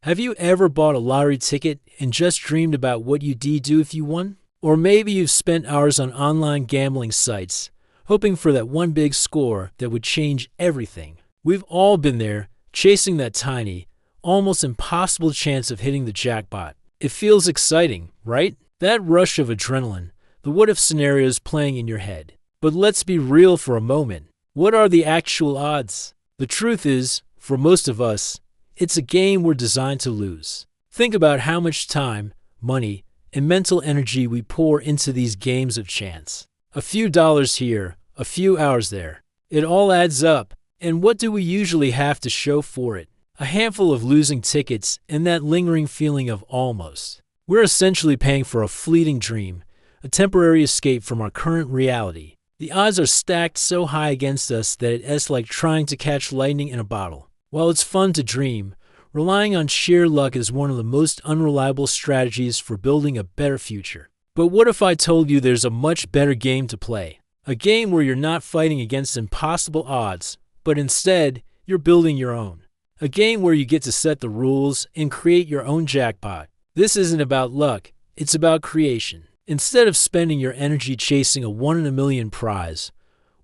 Have you ever bought a lottery ticket and just dreamed about what you'd do if you won? Or maybe you've spent hours on online gambling sites, hoping for that one big score that would change everything. We've all been there, chasing that tiny, almost impossible chance of hitting the jackpot. It feels exciting, right? That rush of adrenaline, the what-if scenarios playing in your head. But let's be real for a moment. What are the actual odds? The truth is, for most of us, it's a game we're designed to lose. Think about how much time, money, and mental energy we pour into these games of chance. A few dollars here, a few hours there. It all adds up. And what do we usually have to show for it? A handful of losing tickets and that lingering feeling of almost. We're essentially paying for a fleeting dream, a temporary escape from our current reality. The odds are stacked so high against us that it's like trying to catch lightning in a bottle. While it's fun to dream, relying on sheer luck is one of the most unreliable strategies for building a better future. But what if I told you there's a much better game to play? A game where you're not fighting against impossible odds, but instead, you're building your own. A game where you get to set the rules and create your own jackpot. This isn't about luck, it's about creation. Instead of spending your energy chasing a 1 in a million prize,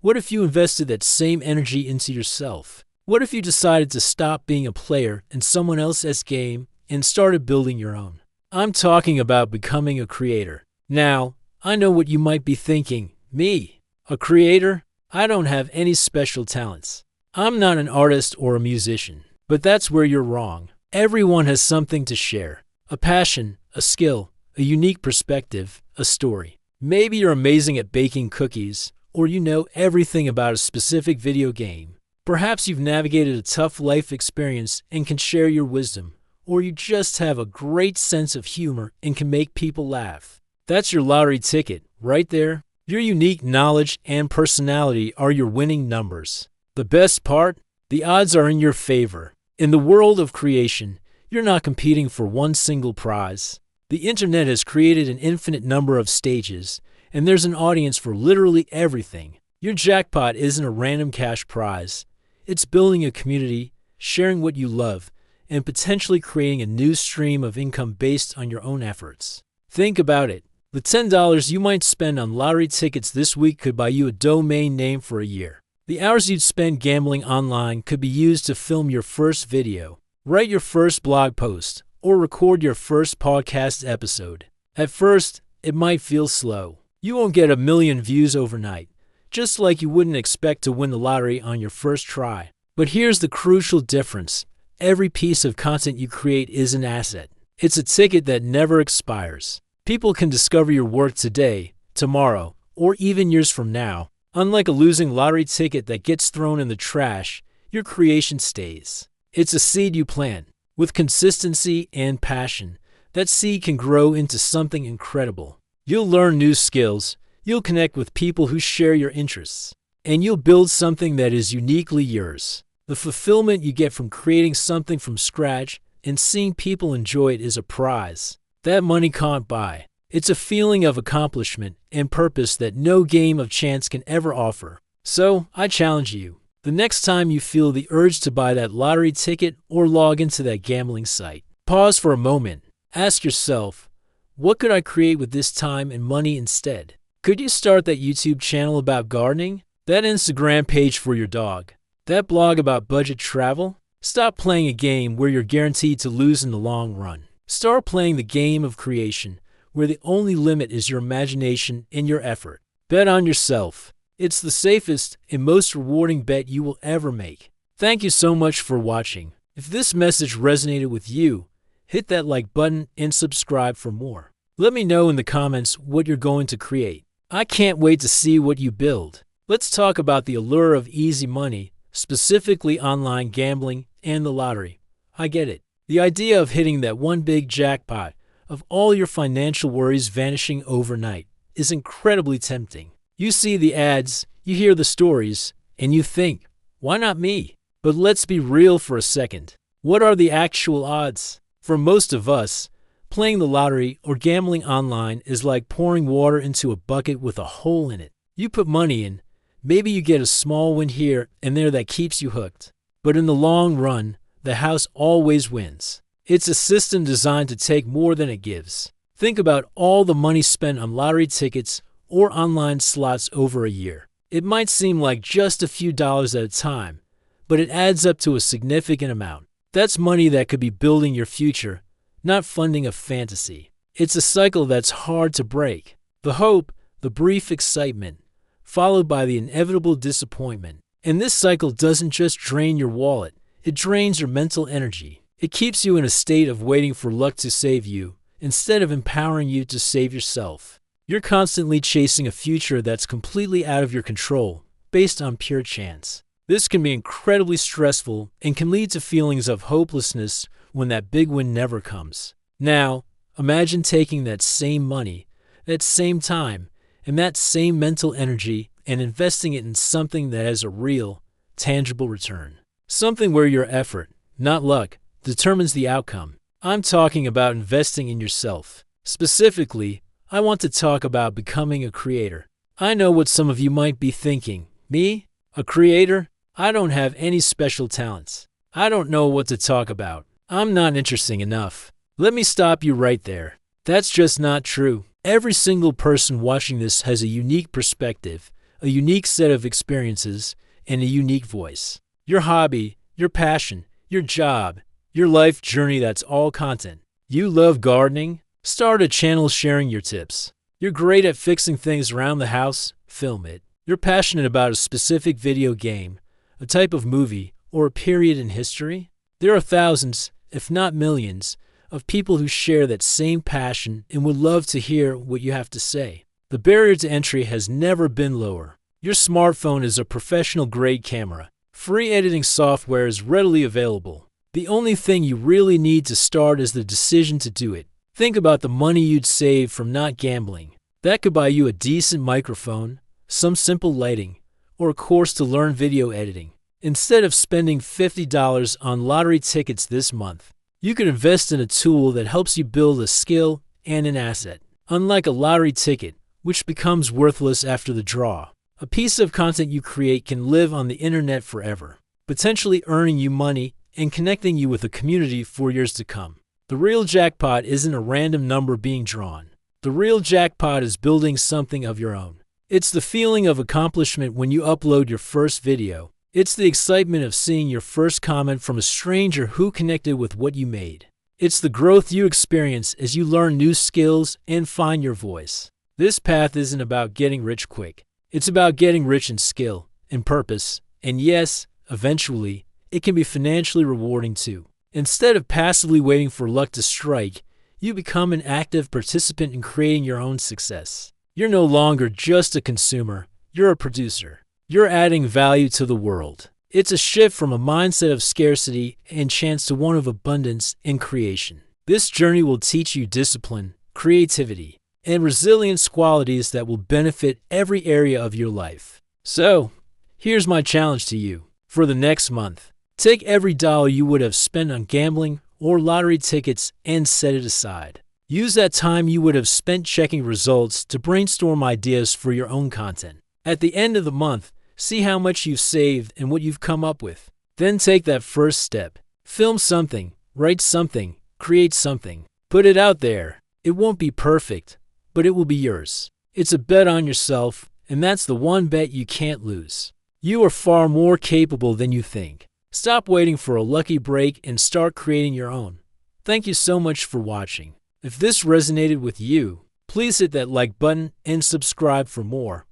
what if you invested that same energy into yourself? What if you decided to stop being a player in someone else's game and started building your own? I'm talking about becoming a creator. Now, I know what you might be thinking. Me, a creator? I don't have any special talents. I'm not an artist or a musician. But that's where you're wrong. Everyone has something to share. A passion, a skill, a unique perspective, a story. Maybe you're amazing at baking cookies, or you know everything about a specific video game. Perhaps you've navigated a tough life experience and can share your wisdom, or you just have a great sense of humor and can make people laugh. That's your lottery ticket, right there. Your unique knowledge and personality are your winning numbers. The best part? The odds are in your favor. In the world of creation, you're not competing for one single prize. The internet has created an infinite number of stages, and there's an audience for literally everything. Your jackpot isn't a random cash prize. It's building a community, sharing what you love, and potentially creating a new stream of income based on your own efforts. Think about it. The $10 you might spend on lottery tickets this week could buy you a domain name for a year. The hours you'd spend gambling online could be used to film your first video, write your first blog post, or record your first podcast episode. At first, it might feel slow. You won't get 1 million views overnight, just like you wouldn't expect to win the lottery on your first try. But here's the crucial difference. Every piece of content you create is an asset. It's a ticket that never expires. People can discover your work today, tomorrow, or even years from now. Unlike a losing lottery ticket that gets thrown in the trash, your creation stays. It's a seed you plant. With consistency and passion, that seed can grow into something incredible. You'll learn new skills, you'll connect with people who share your interests, and you'll build something that is uniquely yours. The fulfillment you get from creating something from scratch and seeing people enjoy it is a prize that money can't buy. It's a feeling of accomplishment and purpose that no game of chance can ever offer. So, I challenge you. The next time you feel the urge to buy that lottery ticket or log into that gambling site, pause for a moment. Ask yourself, what could I create with this time and money instead? Could you start that YouTube channel about gardening? That Instagram page for your dog? That blog about budget travel? Stop playing a game where you're guaranteed to lose in the long run. Start playing the game of creation, where the only limit is your imagination and your effort. Bet on yourself. It's the safest and most rewarding bet you will ever make. Thank you so much for watching. If this message resonated with you, hit that like button and subscribe for more. Let me know in the comments what you're going to create. I can't wait to see what you build. Let's talk about the allure of easy money, specifically online gambling and the lottery. I get it. The idea of hitting that one big jackpot, of all your financial worries vanishing overnight, is incredibly tempting. You see the ads, you hear the stories, and you think, why not me? But let's be real for a second. What are the actual odds? For most of us, playing the lottery or gambling online is like pouring water into a bucket with a hole in it. You put money in, maybe you get a small win here and there that keeps you hooked. But in the long run, the house always wins. It's a system designed to take more than it gives. Think about all the money spent on lottery tickets or online slots over a year. It might seem like just a few dollars at a time, but it adds up to a significant amount. That's money that could be building your future, not funding a fantasy. It's a cycle that's hard to break. The hope, the brief excitement, followed by the inevitable disappointment. And this cycle doesn't just drain your wallet, it drains your mental energy. It keeps you in a state of waiting for luck to save you, instead of empowering you to save yourself. You're constantly chasing a future that's completely out of your control, based on pure chance. This can be incredibly stressful and can lead to feelings of hopelessness when that big win never comes. Now, imagine taking that same money, that same time, and that same mental energy and investing it in something that has a real, tangible return. Something where your effort, not luck, determines the outcome. I'm talking about investing in yourself. Specifically, I want to talk about becoming a creator. I know what some of you might be thinking. Me? A creator? I don't have any special talents. I don't know what to talk about. I'm not interesting enough. Let me stop you right there. That's just not true. Every single person watching this has a unique perspective, a unique set of experiences, and a unique voice. Your hobby, your passion, your job, your life journey, that's all content. You love gardening? Start a channel sharing your tips. You're great at fixing things around the house? Film it. You're passionate about a specific video game, a type of movie, or a period in history? There are thousands, if not millions, of people who share that same passion and would love to hear what you have to say. The barrier to entry has never been lower. Your smartphone is a professional-grade camera. Free editing software is readily available. The only thing you really need to start is the decision to do it. Think about the money you'd save from not gambling. That could buy you a decent microphone, some simple lighting, or a course to learn video editing. Instead of spending $50 on lottery tickets this month, you could invest in a tool that helps you build a skill and an asset. Unlike a lottery ticket, which becomes worthless after the draw, a piece of content you create can live on the internet forever, potentially earning you money and connecting you with a community for years to come. The real jackpot isn't a random number being drawn. The real jackpot is building something of your own. It's the feeling of accomplishment when you upload your first video. It's the excitement of seeing your first comment from a stranger who connected with what you made. It's the growth you experience as you learn new skills and find your voice. This path isn't about getting rich quick. It's about getting rich in skill, in purpose, and yes, eventually, it can be financially rewarding too. Instead of passively waiting for luck to strike, you become an active participant in creating your own success. You're no longer just a consumer, you're a producer. You're adding value to the world. It's a shift from a mindset of scarcity and chance to one of abundance and creation. This journey will teach you discipline, creativity, and resilience, qualities that will benefit every area of your life. So, here's my challenge to you. For the next month, take every dollar you would have spent on gambling or lottery tickets and set it aside. Use that time you would have spent checking results to brainstorm ideas for your own content. At the end of the month, see how much you've saved and what you've come up with. Then take that first step. Film something, write something, create something. Put it out there. It won't be perfect, but it will be yours. It's a bet on yourself, and that's the one bet you can't lose. You are far more capable than you think. Stop waiting for a lucky break and start creating your own. Thank you so much for watching. If this resonated with you, please hit that like button and subscribe for more.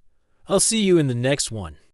I'll see you in the next one.